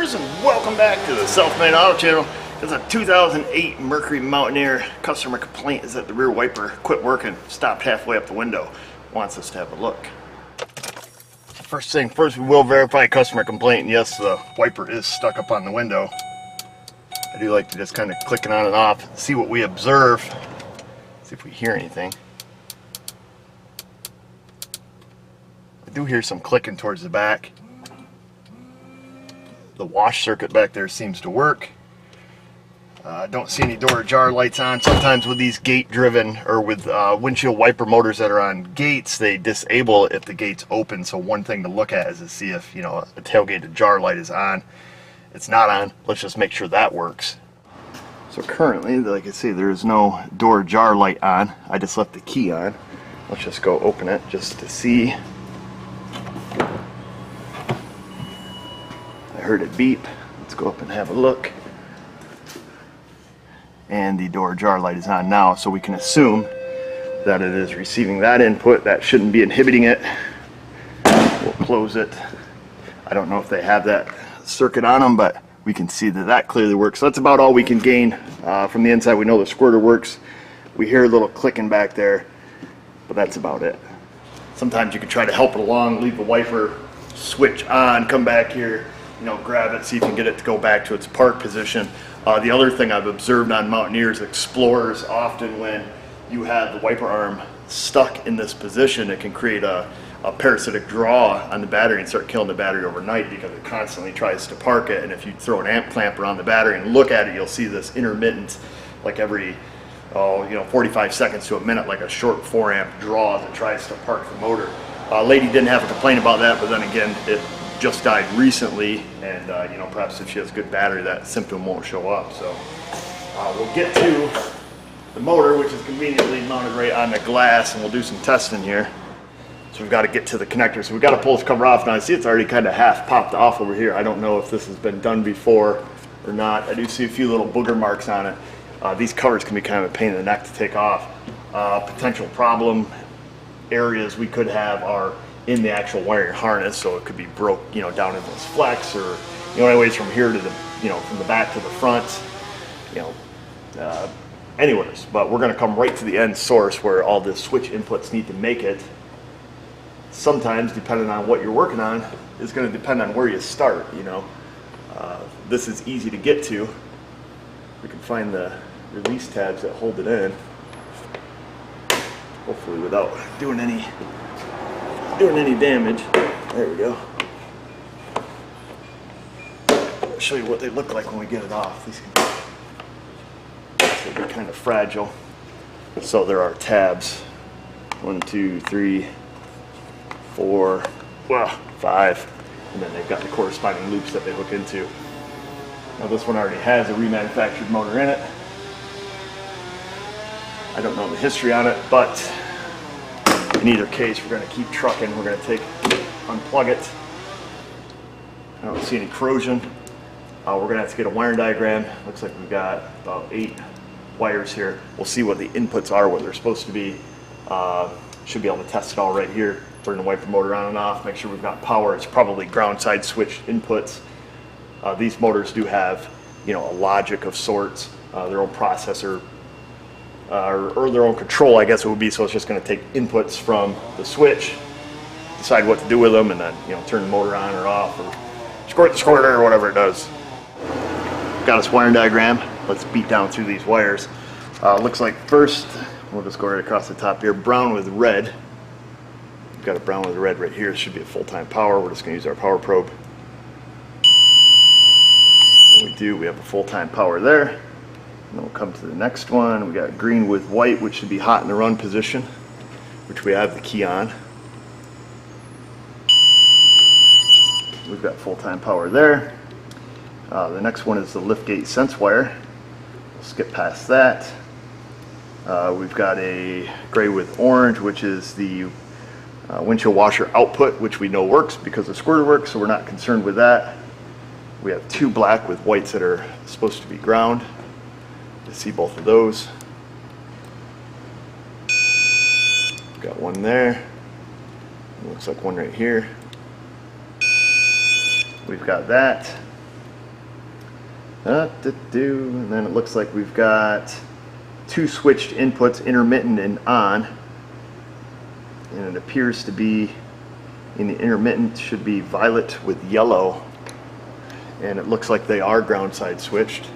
viewers, and welcome back to the Self-Made Auto Channel. It's a 2008 Mercury Mountaineer. Customer complaint is that the rear wiper quit working, stopped halfway up the window. Wants us to have a look. First thing first, we will verify customer complaint. Yes, the wiper is stuck up on the window. I do like to just kind of click it on and off, see what we observe, see if we hear anything. I do hear some clicking towards the back. The wash circuit back there seems to work. I don't see any door jar lights on. Sometimes with these gate driven or with windshield wiper motors that are on gates, they disable if the gate's open. So one thing to look at is to see if, you know, a tailgated jar light is on. It's not on. Let's just make sure that works. So currently, like I say, there is no door jar light on. I just left the key on. Let's just go open it just to see. I heard it beep. Let's go up and have a look. And the door jar light is on now, so we can assume that it is receiving that input. That shouldn't be inhibiting it. We'll close it. I don't know if they have that circuit on them, but we can see that that clearly works. So that's about all we can gain from the inside. We know the squirter works. We hear a little clicking back there, but that's about it. Sometimes you can try to help it along, leave the wiper switch on, come back here, you know, grab it, see if you can get it to go back to its park position. The other thing I've observed on Mountaineers, Explorers, often when you have the wiper arm stuck in this position, it can create a parasitic draw on the battery and start killing the battery overnight because it constantly tries to park it. And if you throw an amp clamp around the battery and look at it, you'll see this intermittent, like every 45 seconds to a minute, like a short 4 amp draw that tries to park the motor. Lady didn't have a complaint about that, but then again, it just died recently, and perhaps if she has good battery, that symptom won't show up. So we'll get to the motor, which is conveniently mounted right on the glass, and we'll do some testing here. So we've got to get to the connector. So we've got to pull this cover off now. I see it's already kind of half popped off over here. I don't know if this has been done before or not. I do see a few little booger marks on it. These covers can be kind of a pain in the neck to take off. Potential problem areas we could have are in the actual wiring harness, so it could be broke, down in this flex, or anyways from here to the, from the back to the front, anyways. But we're going to come right to the end source where all the switch inputs need to make it. Sometimes, depending on what you're working on, is going to depend on where you start. This is easy to get to. We can find the release tabs that hold it in, hopefully without doing any damage. There we go. I'll show you what they look like when we get it off. These can be kind of fragile. So there are tabs. 1, 2, 3, 4, 5, and then they've got the corresponding loops that they hook into. Now this one already has a remanufactured motor in it. I don't know the history on it, but in either case, we're going to keep trucking. We're going to unplug it. I don't see any corrosion. We're going to have to get a wiring diagram. Looks like we've got about 8 wires here. We'll see what the inputs are, what they're supposed to be. Should be able to test it all right here. Turn the wiper motor on and off. Make sure we've got power. It's probably ground side switch inputs. These motors do have, a logic of sorts, their own processor. Or their own control, I guess it would be. So it's just going to take inputs from the switch, decide what to do with them, and then turn the motor on or off, or squirt the squirter, or whatever it does. Got this wiring diagram. Let's beat down through these wires. Looks like first, we'll just go right across the top here. Brown with red. We've got a brown with red right here. This should be a full-time power. We're just going to use our power probe. And we do. We have a full-time power there. And then we'll come to the next one. We got green with white, which should be hot in the run position, which we have the key on. We've got full-time power there. The next one is the liftgate sense wire. We'll skip past that. We've got a gray with orange, which is the windshield washer output, which we know works because the squirter works, so we're not concerned with that. We have 2 black with whites that are supposed to be ground. To see both of those. Got one there. Looks like one right here. We've got that. And then it looks like we've got two switched inputs, intermittent and on. And it appears to be, in the intermittent, should be violet with yellow. And it looks like they are ground side switched.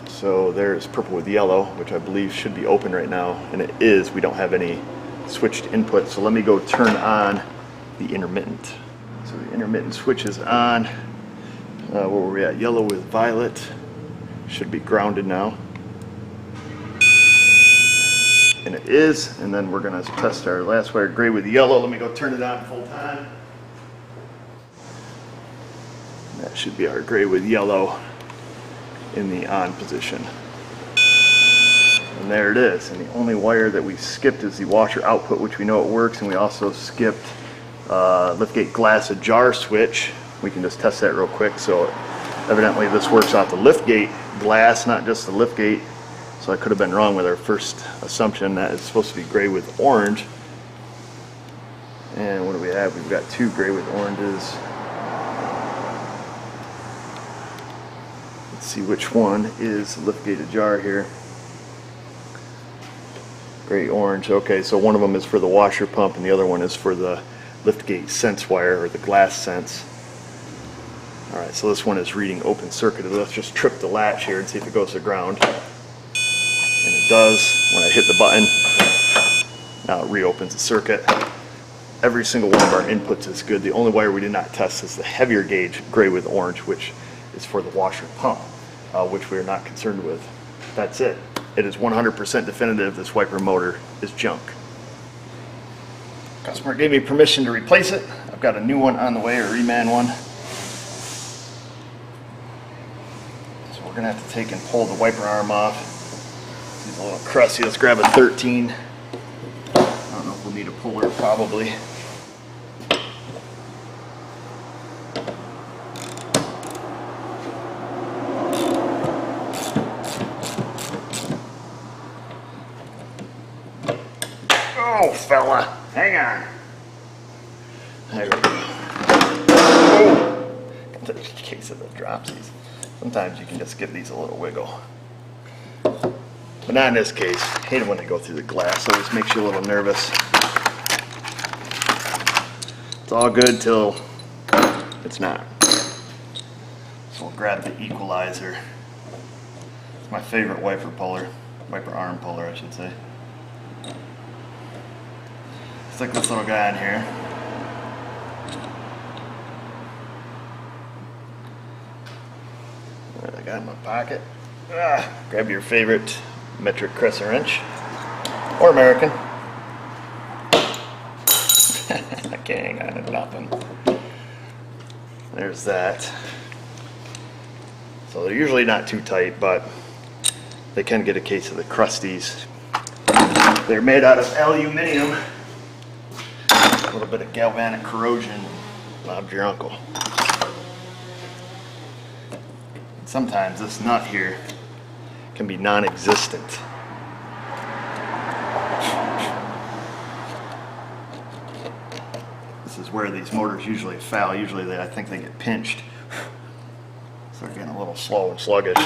So there's purple with yellow, which I believe should be open right now. And it is. We don't have any switched input. So let me go turn on the intermittent. So the intermittent switch is on. Where were we at? Yellow with violet. Should be grounded now. And it is. And then we're going to test our last wire, gray with yellow. Let me go turn it on full time. That should be our gray with yellow in the on position. And there it is. And the only wire that we skipped is the washer output, which we know it works. And we also skipped liftgate glass ajar switch. We can just test that real quick. So evidently this works off the liftgate glass, not just the liftgate. So I could have been wrong with our first assumption that it's supposed to be gray with orange. And what do we have? We've got two gray with oranges. Let's see which one is liftgate ajar here. Gray orange. Okay, so one of them is for the washer pump and the other one is for the liftgate sense wire, or the glass sense. All right, so this one is reading open circuited. Let's just trip the latch here and see if it goes to ground. And it does. When I hit the button, now it reopens the circuit. Every single one of our inputs is good. The only wire we did not test is the heavier gauge gray with orange, which is for the washer pump, which we are not concerned with. That's it. It is 100% definitive this wiper motor is junk. Customer gave me permission to replace it. I've got a new one on the way, a reman one. So we're gonna have to take and pull the wiper arm off. It's a little crusty. Let's grab a 13. I don't know if we'll need a puller, probably. Oh, fella, hang on. There we go. Oh, in case of the dropsies. Sometimes you can just give these a little wiggle. But not in this case. I hate it when they go through the glass. Always makes you a little nervous. It's all good till it's not. So we'll grab the equalizer. It's my favorite wiper puller. Wiper arm puller, I should say. Stick this little guy in here. What I got in my pocket. Grab your favorite metric crescent wrench, or American. I can't hang on to nothing. There's that. So they're usually not too tight, but they can get a case of the crusties. They're made out of aluminum. A little bit of galvanic corrosion robbed your uncle. And sometimes this nut here can be non-existent. This is where these motors usually fail. Usually I think they get pinched. So they're getting a little slow and sluggish.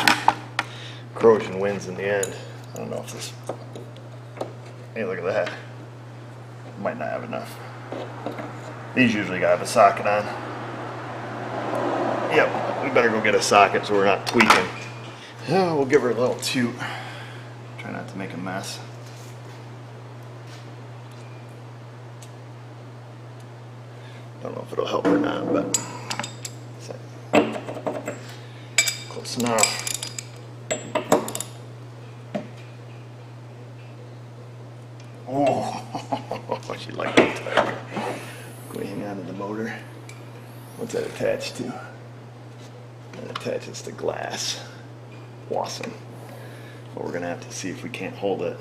Corrosion wins in the end. I don't know if this... Hey, look at that. Might not have enough. These usually gotta have a socket on. Yep, we better go get a socket so we're not tweaking. Oh, we'll give her a little toot. Try not to make a mess. Don't know if it'll help or not, but close enough. Oh, she liked that tiger. Go hang on to the motor. What's that attached to? That attaches to glass. Awesome. But we're gonna have to see if we can't hold it.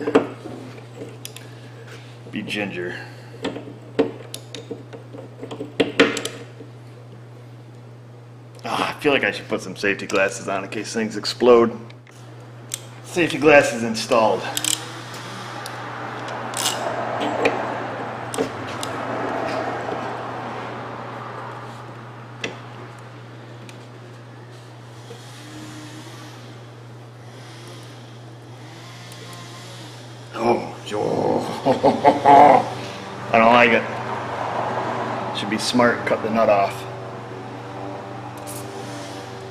Be ginger. I feel like I should put some safety glasses on in case things explode. Safety glasses installed. I don't like it. Should be smart, cut the nut off.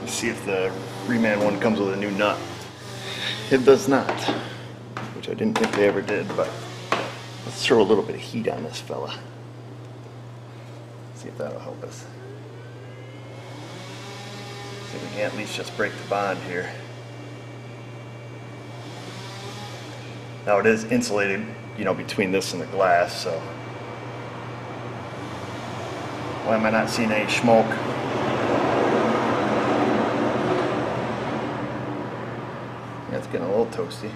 Let's see if the reman one comes with a new nut. It does not, which I didn't think they ever did, but let's throw a little bit of heat on this fella. See if that'll help us. See if we can at least just break the bond here. Now it is insulated, you know, between this and the glass, so why am I not seeing any smoke? Yeah, it's getting a little toasty.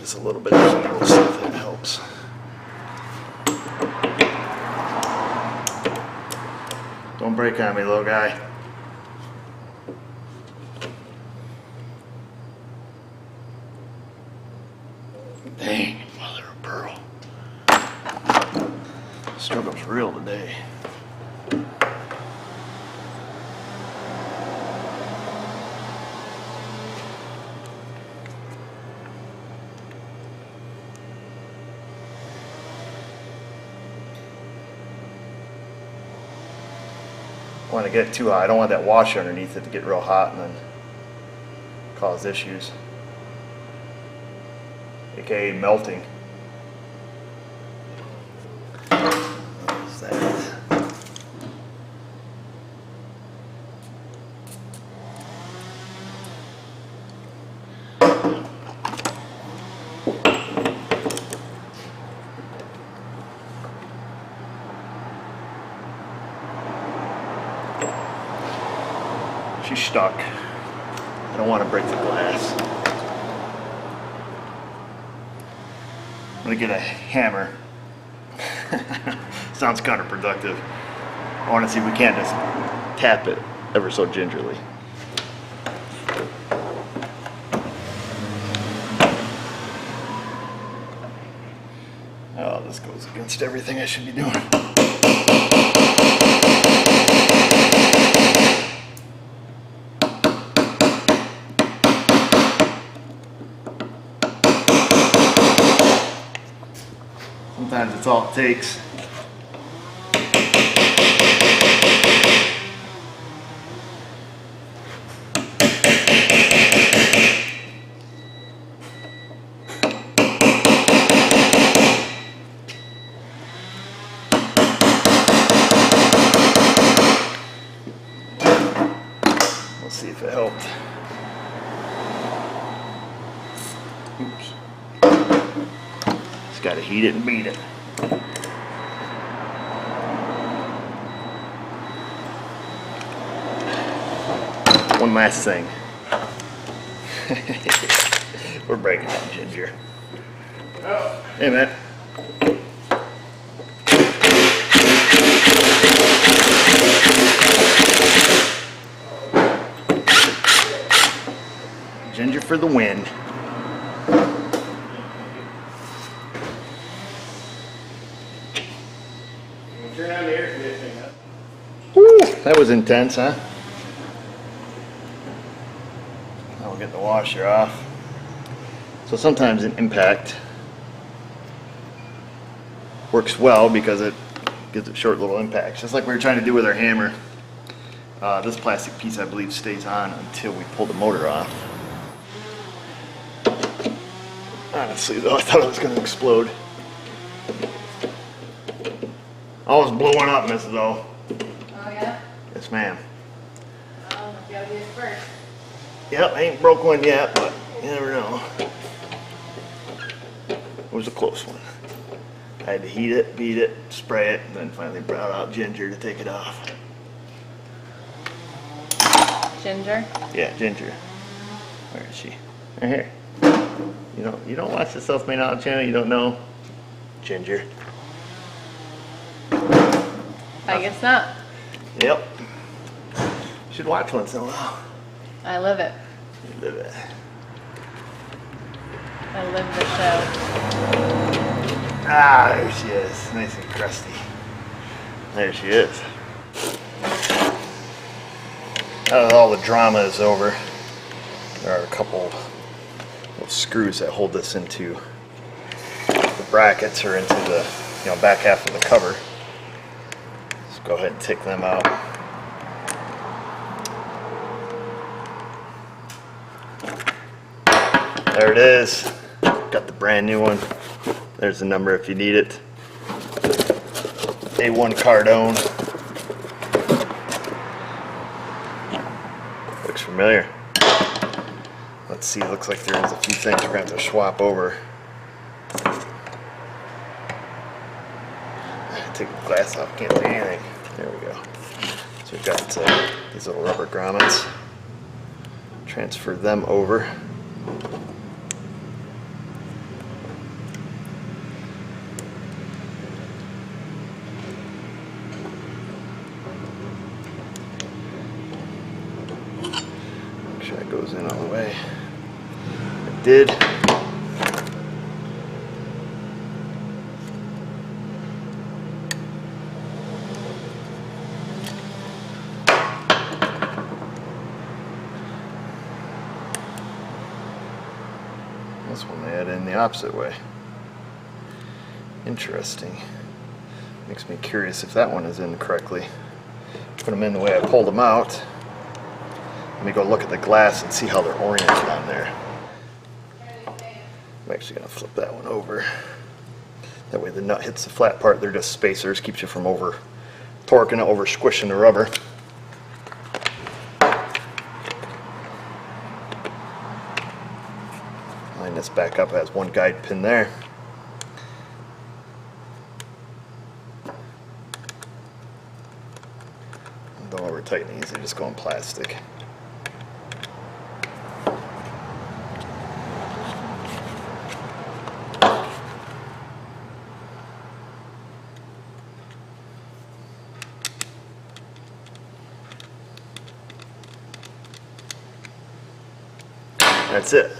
Just a little bit of heat, we'll see if that helps. Don't break on me, little guy. Dang, mother of pearl. Struggle's real today. I want to get too hot. I don't want that washer underneath it to get real hot and then cause issues, aka melting. What is that? She's stuck. I don't want to break the glass. I'm gonna get a hammer. Sounds counterproductive. I want to see if we can't just tap it ever so gingerly. Oh, this goes against everything I should be doing. Sometimes it's all it takes. We'll see if it helped. Oops. Just gotta heat it and beat it. One last thing. We're breaking that ginger. Oh. Hey, man. Ginger for the win. Turn on the air conditioning, huh? Woo, that was intense, huh? Now we'll get the washer off. So sometimes an impact works well because it gives it short little impacts, just like we were trying to do with our hammer. This plastic piece, I believe, stays on until we pull the motor off. Honestly, though, I thought it was going to explode. Always blowing up, Mrs. O. Oh, yeah? Yes, ma'am. Oh, you gotta do it first. Yep, I ain't broke one yet, but you never know. It was a close one. I had to heat it, beat it, spray it, and then finally brought out ginger to take it off. Ginger? Yeah, ginger. Where is she? Right here. You don't watch the Self-Made Knowledge channel, you don't know? Ginger. I guess not. Yep. You should watch once in a while. I love it. Live it. I live the show. Ah, there she is. Nice and crusty. There she is. Now that all the drama is over, there are a couple of screws that hold this into the brackets or into the back half of the cover. Let's go ahead and take them out. There it is. Got the brand new one. There's the number if you need it. A1 Cardone. Looks familiar. Let's see, looks like there's a few things we're going to have to swap over. Take the glass off, can't see anything. There we go. So we've got these little rubber grommets. Transfer them over. Make sure it goes in all the way. It did. This one they had in the opposite way. Interesting. Makes me curious if that one is in correctly. Put them in the way I pulled them out. Let me go look at the glass and see how they're oriented on there. I'm actually going to flip that one over. That way the nut hits the flat part. They're just spacers, keeps you from over torquing it, over squishing the rubber. Line this back up, has one guide pin there. Don't over tighten these, they just go in plastic. That's it.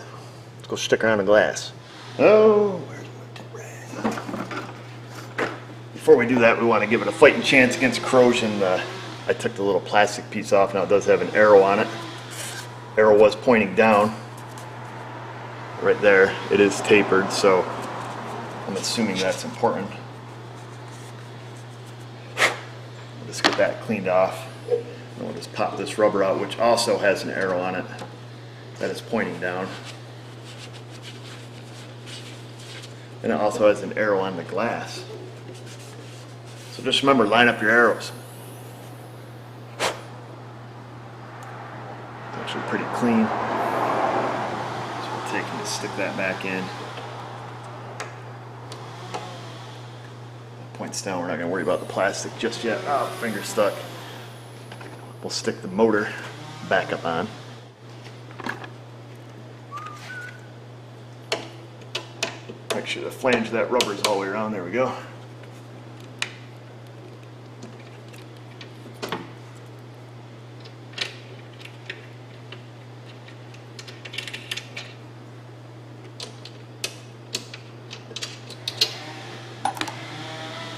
Let's go stick her on the glass. Oh, where's my rag? Before we do that, we want to give it a fighting chance against corrosion. I took the little plastic piece off. Now it does have an arrow on it. Arrow was pointing down. Right there, it is tapered, so I'm assuming that's important. We'll just get that cleaned off. And we'll just pop this rubber out, which also has an arrow on it that is pointing down. And it also has an arrow on the glass. So just remember, line up your arrows. It's actually pretty clean. So we'll take and stick that back in. Points down, we're not going to worry about the plastic just yet. Oh, finger stuck. We'll stick the motor back up on. Make sure the flange of that rubber is all the way around. There we go.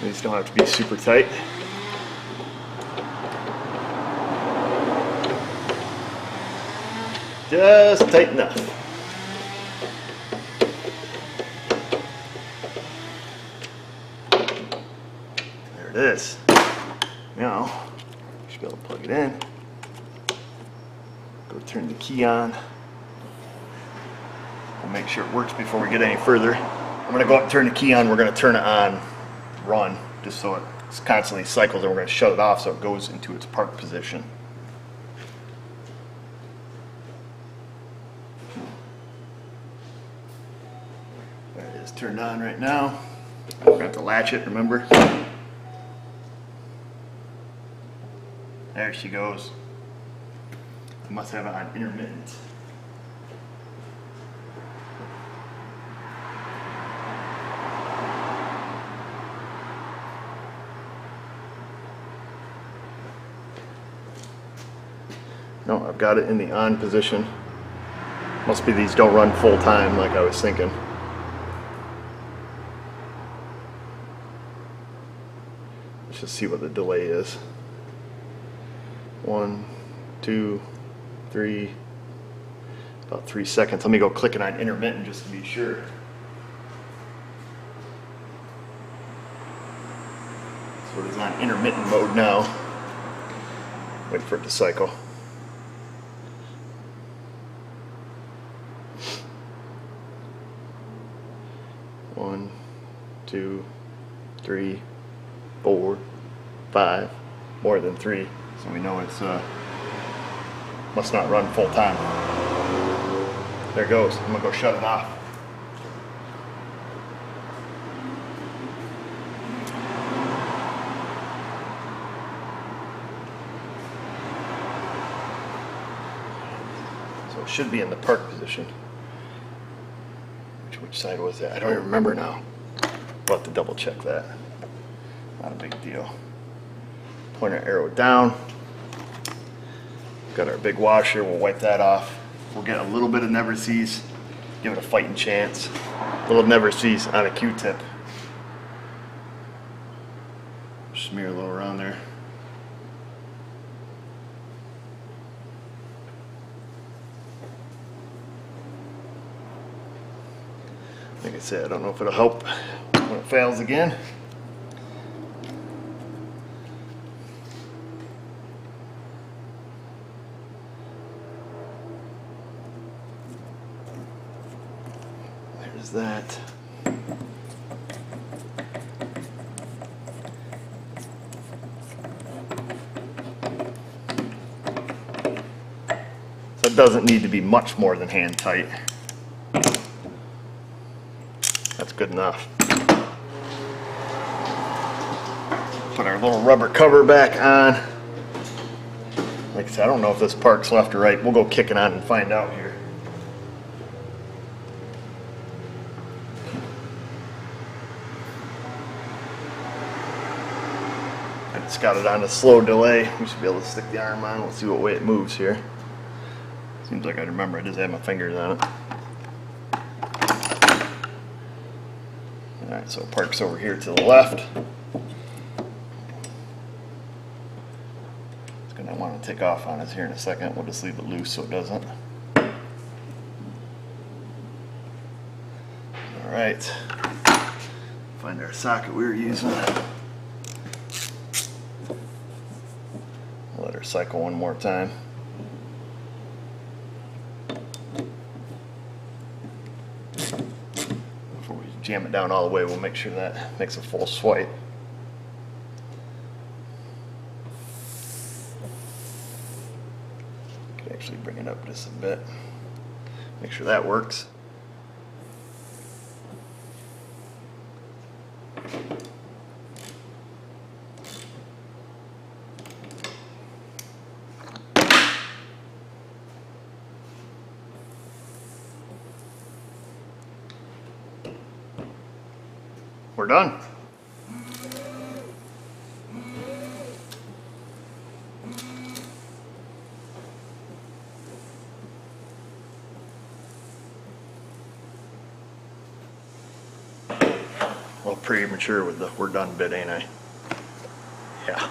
These don't have to be super tight. Just tight enough. There it is. Now, you should be able to plug it in. Go turn the key on. We'll make sure it works before we get any further. I'm going to go up and turn the key on. We're going to turn it on run, just so it constantly cycles, and we're going to shut it off so it goes into its park position. There it is, turned on right now. We're going to have to latch it, remember? There she goes. I must have it on intermittent. No, I've got it in the on position. Must be these don't run full time like I was thinking. Let's just see what the delay is. 1, 2, 3, about 3 seconds. Let me go click it on intermittent just to be sure. So it is on intermittent mode now. Wait for it to cycle. One, 2, 3, 4, 5, more than 3. So we know it's must not run full time. There it goes. I'm gonna go shut it off. So it should be in the park position. Which side was that? I don't even remember now. We'll have to double check that. Not a big deal. Point our arrow down. Got our big washer, we'll wipe that off. We'll get a little bit of never sees, give it a fighting chance. A little never sees on a Q-tip. Smear a little around there. Like I said, I don't know if it'll help when it fails again. There's that. So it doesn't need to be much more than hand tight. That's good enough. Put our little rubber cover back on. Like I said, I don't know if this park's left or right. We'll go kick it on and find out here. I just got it on a slow delay. We should be able to stick the arm on. We'll see what way it moves here. Seems like I remember I just had my fingers on it. Alright, so it parks over here to the left. It's going to want to take off on us here in a second. We'll just leave it loose so it doesn't. Alright. Find our socket we were using. Let her cycle one more time. Before we jam it down all the way, we'll make sure that makes a full swipe. Could actually bring it up just a bit. Make sure that works. We're done. A little premature with the "we're done" bit, ain't I? Yeah.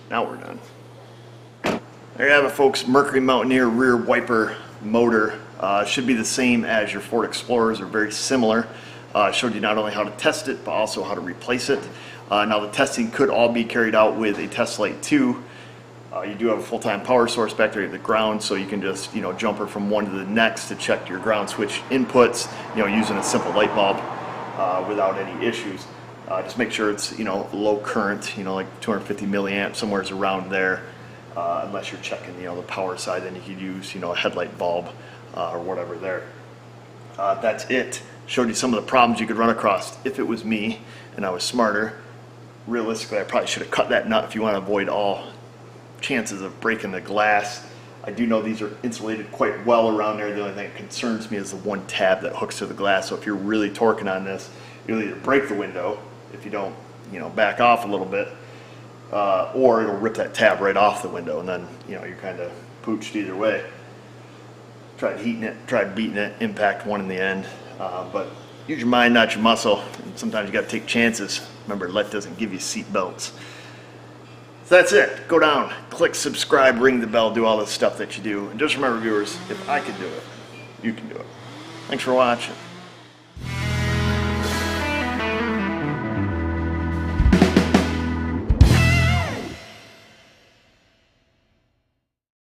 Now we're done. There you have it, folks. Mercury Mountaineer rear wiper motor. Should be the same as your Ford Explorers, or very similar. Showed you not only how to test it, but also how to replace it. Now the testing could all be carried out with a test light too. You do have a full-time power source back there at the ground, so you can just jumper from one to the next to check your ground switch inputs, using a simple light bulb without any issues. Just make sure it's low current, like 250 milliamps, somewhere around there. Unless you're checking the power side, then you could use a headlight bulb or whatever there. That's it. Showed you some of the problems you could run across. If it was me and I was smarter, realistically I probably should have cut that nut if you want to avoid all chances of breaking the glass. I do know these are insulated quite well around there. The only thing that concerns me is the one tab that hooks to the glass. So if you're really torquing on this, you'll either break the window if you don't, back off a little bit, or it'll rip that tab right off the window, and then, you're kind of pooched either way. Tried heating it, tried beating it, impact one in the end. But use your mind, not your muscle. And sometimes you got to take chances. Remember, lead doesn't give you seat belts. So that's it. Go down, click subscribe, ring the bell, do all the stuff that you do. And just remember, viewers, if I could do it, you can do it. Thanks for watching.